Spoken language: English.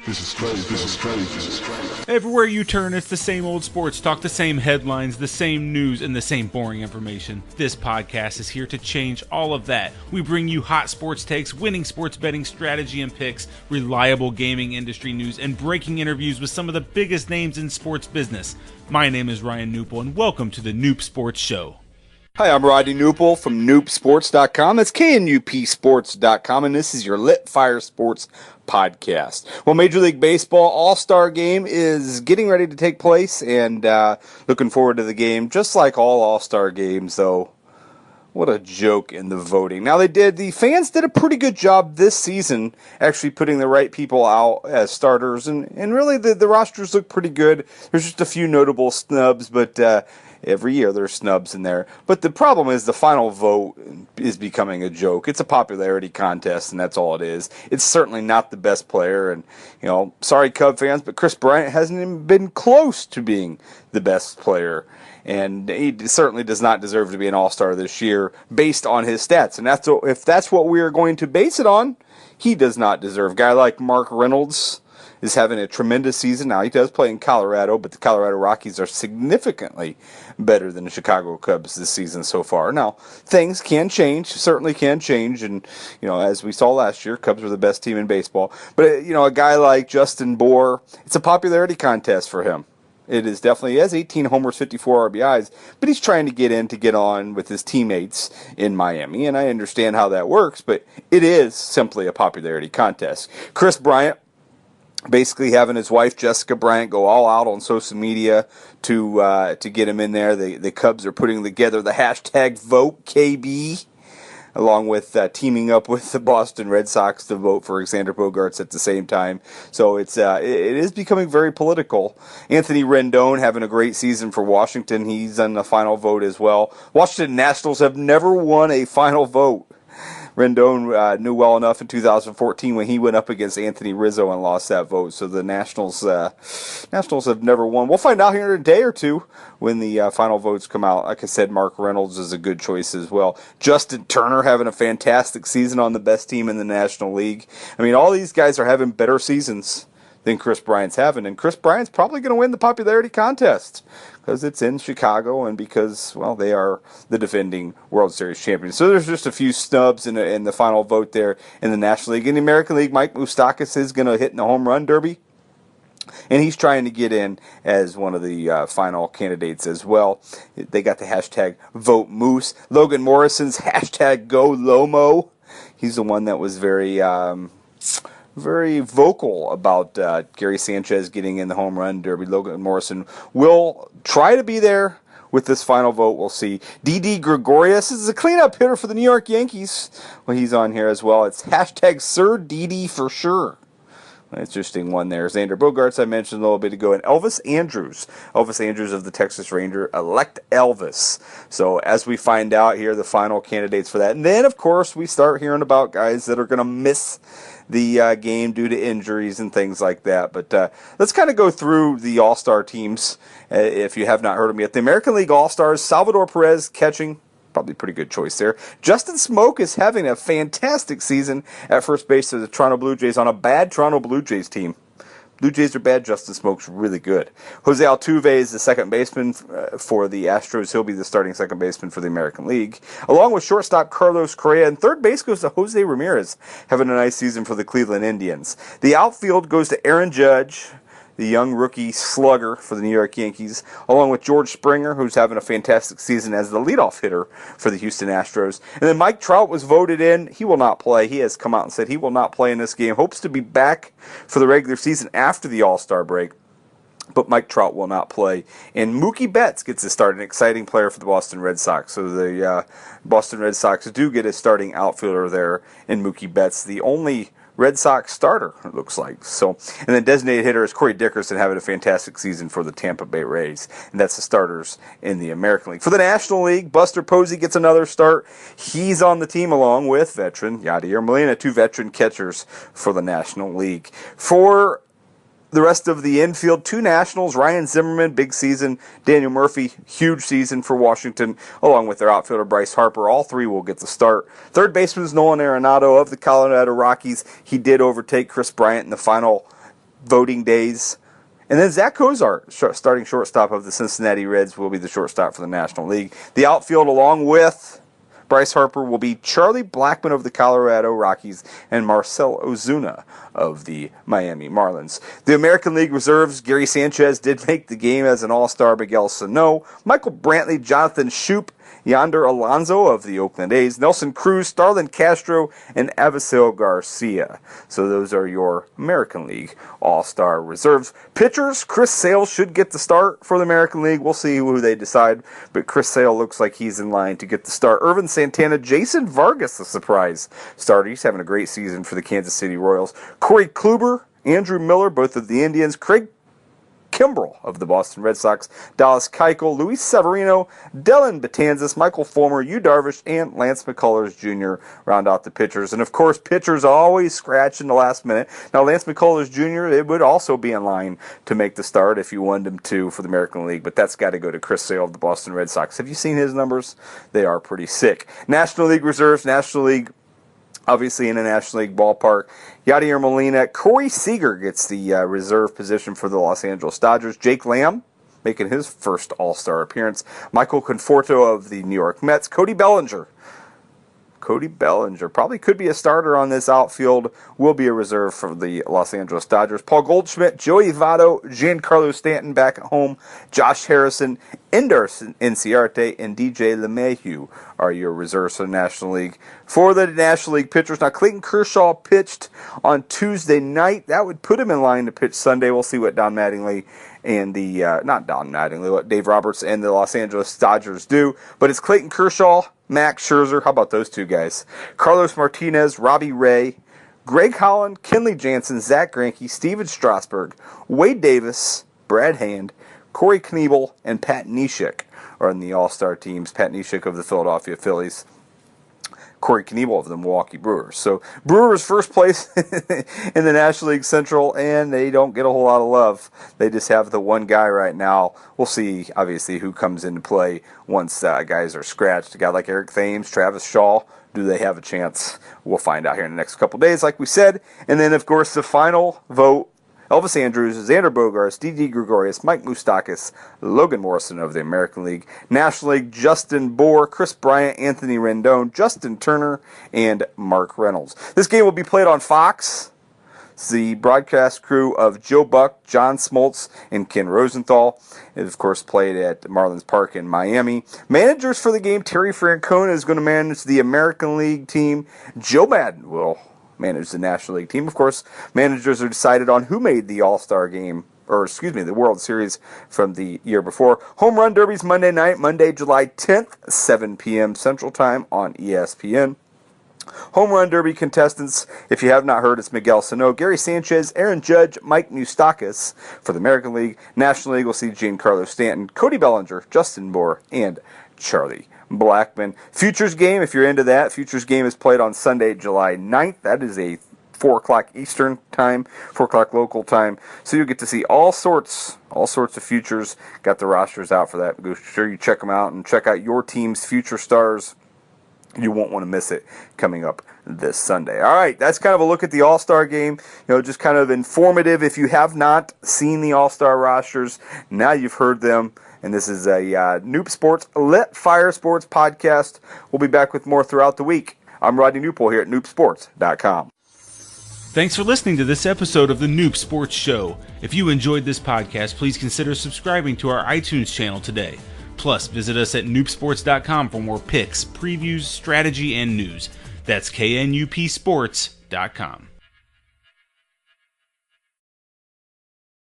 This is crazy. This is crazy. This is crazy. Everywhere you turn, it's the same old sports talk, the same headlines, the same news, and the same boring information. This podcast is here to change all of that. We bring you hot sports takes, winning sports betting strategy and picks, reliable gaming industry news, and breaking interviews with some of the biggest names in sports business. My name is Ryan Newpel, and welcome to the Noop Sports Show. Hi, I'm Rodney Newpel from NoopSports.com. That's KNUPSports.com, and this is your Lit Fire Sports podcast. Well, Major League Baseball All-Star Game is getting ready to take place, and looking forward to the game. Just like all All-Star games, though, what a joke in the voting. Now, the fans did a pretty good job this season actually putting the right people out as starters, and really the rosters look pretty good. There's just a few notable snubs, but every year there's snubs in there. But the problem is the final vote is becoming a joke. It's a popularity contest, and that's all it is. It's certainly not the best player. And, sorry, Cub fans, but Chris Bryant hasn't even been close to being the best player. And he certainly does not deserve to be an all-star this year based on his stats. And if that's what we are going to base it on, he does not deserve. A guy like Mark Reynolds is having a tremendous season. Now, he does play in Colorado, but the Colorado Rockies are significantly better than the Chicago Cubs this season so far. Now, things can change, certainly can change, and, as we saw last year, Cubs were the best team in baseball. But, a guy like Justin Bour, it's a popularity contest for him. It is definitely, he has 18 homers, 54 RBIs, but he's trying to get on with his teammates in Miami, and I understand how that works, but it is simply a popularity contest. Chris Bryant, basically having his wife Jessica Bryant go all out on social media to get him in there. The Cubs are putting together the hashtag #VoteKB, along with teaming up with the Boston Red Sox to vote for Xander Bogaerts at the same time. So it is becoming very political. Anthony Rendon having a great season for Washington. He's on the final vote as well. Washington Nationals have never won a final vote. Rendon knew well enough in 2014 when he went up against Anthony Rizzo and lost that vote. So the Nationals have never won. We'll find out here in a day or two when the final votes come out. Like I said, Mark Reynolds is a good choice as well. Justin Turner having a fantastic season on the best team in the National League. I mean, all these guys are having better seasons than Chris Bryant's having, and Chris Bryant's probably going to win the popularity contest because it's in Chicago and because, well, they are the defending World Series champions. So there's just a few snubs in the final vote there in the National League. In the American League, Mike Moustakas is going to hit in the home run derby, and he's trying to get in as one of the final candidates as well. They got the hashtag Vote Moose. Logan Morrison's hashtag Go Lomo. He's the one that was very vocal about Gary Sanchez getting in the home run derby. Logan Morrison will try to be there with this final vote. We'll see. Didi Gregorius is a cleanup hitter for the New York Yankees. Well, he's on here as well. It's hashtag Sir Didi for sure. An interesting one there. Xander Bogaerts, I mentioned a little bit ago, and Elvis Andrus of the Texas Ranger, elect Elvis. So as we find out here, the final candidates for that. And then, of course, we start hearing about guys that are going to miss the game due to injuries and things like that. But let's kind of go through the All-Star teams if you have not heard them yet. The American League All-Stars, Salvador Perez catching. Probably a pretty good choice there. Justin Smoak is having a fantastic season at first base for the Toronto Blue Jays on a bad Toronto Blue Jays team. Blue Jays are bad. Justin Smoak's really good. Jose Altuve is the second baseman for the Astros. He'll be the starting second baseman for the American League. Along with shortstop Carlos Correa. And third base goes to Jose Ramirez, having a nice season for the Cleveland Indians. The outfield goes to Aaron Judge, the young rookie slugger for the New York Yankees, along with George Springer, who's having a fantastic season as the leadoff hitter for the Houston Astros. And then Mike Trout was voted in. He will not play. He has come out and said he will not play in this game. Hopes to be back for the regular season after the All-Star break. But Mike Trout will not play. And Mookie Betts gets to start, an exciting player for the Boston Red Sox. So the Boston Red Sox do get a starting outfielder there in Mookie Betts, the only Red Sox starter, it looks like. So, and then designated hitter is Corey Dickerson, having a fantastic season for the Tampa Bay Rays. And that's the starters in the American League. For the National League, Buster Posey gets another start. He's on the team along with veteran Yadier Molina, two veteran catchers for the National League. For the rest of the infield, two Nationals, Ryan Zimmerman, big season. Daniel Murphy, huge season for Washington, along with their outfielder Bryce Harper. All three will get the start. Third baseman is Nolan Arenado of the Colorado Rockies. He did overtake Chris Bryant in the final voting days. And then Zach Cozart, starting shortstop of the Cincinnati Reds, will be the shortstop for the National League. The outfield, along with Bryce Harper, will be Charlie Blackmon of the Colorado Rockies and Marcell Ozuna of the Miami Marlins. The American League reserves, Gary Sanchez did make the game as an all-star. Miguel Sano, Michael Brantley, Jonathan Schoop, Yonder Alonso of the Oakland A's, Nelson Cruz, Starlin Castro, and Avisail Garcia. So those are your American League All-Star reserves. Pitchers, Chris Sale should get the start for the American League. We'll see who they decide, but Chris Sale looks like he's in line to get the start. Irvin Santana, Jason Vargas, the surprise starter. He's having a great season for the Kansas City Royals. Corey Kluber, Andrew Miller, both of the Indians. Craig Kimbrell of the Boston Red Sox, Dallas Keuchel, Luis Severino, Dylan Betances, Michael Fulmer, Yu Darvish, and Lance McCullers Jr. round out the pitchers. And of course, pitchers always scratch in the last minute. Now, Lance McCullers Jr., it would also be in line to make the start if you wanted him to for the American League, but that's got to go to Chris Sale of the Boston Red Sox. Have you seen his numbers? They are pretty sick. National League reserves, National League obviously in a National League ballpark. Yadier Molina. Corey Seager gets the reserve position for the Los Angeles Dodgers. Jake Lamb making his first All-Star appearance. Michael Conforto of the New York Mets. Cody Bellinger probably could be a starter on this outfield. Will be a reserve for the Los Angeles Dodgers. Paul Goldschmidt, Joey Votto, Giancarlo Stanton back at home, Josh Harrison, Ender Inciarte, and DJ LeMahieu are your reserves for the National League. For the National League pitchers, now Clayton Kershaw pitched on Tuesday night. That would put him in line to pitch Sunday. We'll see what Don Mattingly and what Dave Roberts and the Los Angeles Dodgers do. But it's Clayton Kershaw, Max Scherzer, how about those two guys? Carlos Martinez, Robbie Ray, Greg Holland, Kenley Jansen, Zach Greinke, Steven Strasburg, Wade Davis, Brad Hand, Corey Knebel, and Pat Neshek are in the All-Star teams. Pat Neshek of the Philadelphia Phillies, Corey Knebel of the Milwaukee Brewers. So Brewers first place in the National League Central, and they don't get a whole lot of love. They just have the one guy right now. We'll see, obviously, who comes into play once guys are scratched. A guy like Eric Thames, Travis Shaw, do they have a chance? We'll find out here in the next couple days, like we said. And then, of course, the final vote, Elvis Andrews, Xander Bogaerts, Didi Gregorius, Mike Moustakas, Logan Morrison of the American League. National League, Justin Bour, Chris Bryant, Anthony Rendon, Justin Turner, and Mark Reynolds. This game will be played on Fox. It's the broadcast crew of Joe Buck, John Smoltz, and Ken Rosenthal. It, of course, played at Marlins Park in Miami. Managers for the game, Terry Francona is going to manage the American League team. Joe Madden will manage the National League team. Of course, managers are decided on who made the All-Star game, the World Series from the year before. Home Run Derby's Monday night, Monday, July 10th, 7 p.m. Central Time on ESPN. Home Run Derby contestants, if you have not heard, it's Miguel Sano, Gary Sanchez, Aaron Judge, Mike Moustakas for the American League. National League will see Giancarlo Stanton, Cody Bellinger, Justin Bour, and Charlie Blackmon. Futures game, if you're into that, Futures game is played on Sunday, July 9th. That is a 4 o'clock Eastern time, 4 o'clock local time. So you'll get to see all sorts of futures. Got the rosters out for that. Go sure you check them out and check out your team's future stars. You won't want to miss it coming up this Sunday. All right, that's kind of a look at the All-Star game. Just kind of informative. If you have not seen the All-Star rosters, now you've heard them. And this is a Noob Sports, Lit Fire Sports podcast. We'll be back with more throughout the week. I'm Rodney Newpole here at noobsports.com. Thanks for listening to this episode of the Noob Sports Show. If you enjoyed this podcast, please consider subscribing to our iTunes channel today. Plus, visit us at noobsports.com for more picks, previews, strategy, and news. That's KNUPsports.com.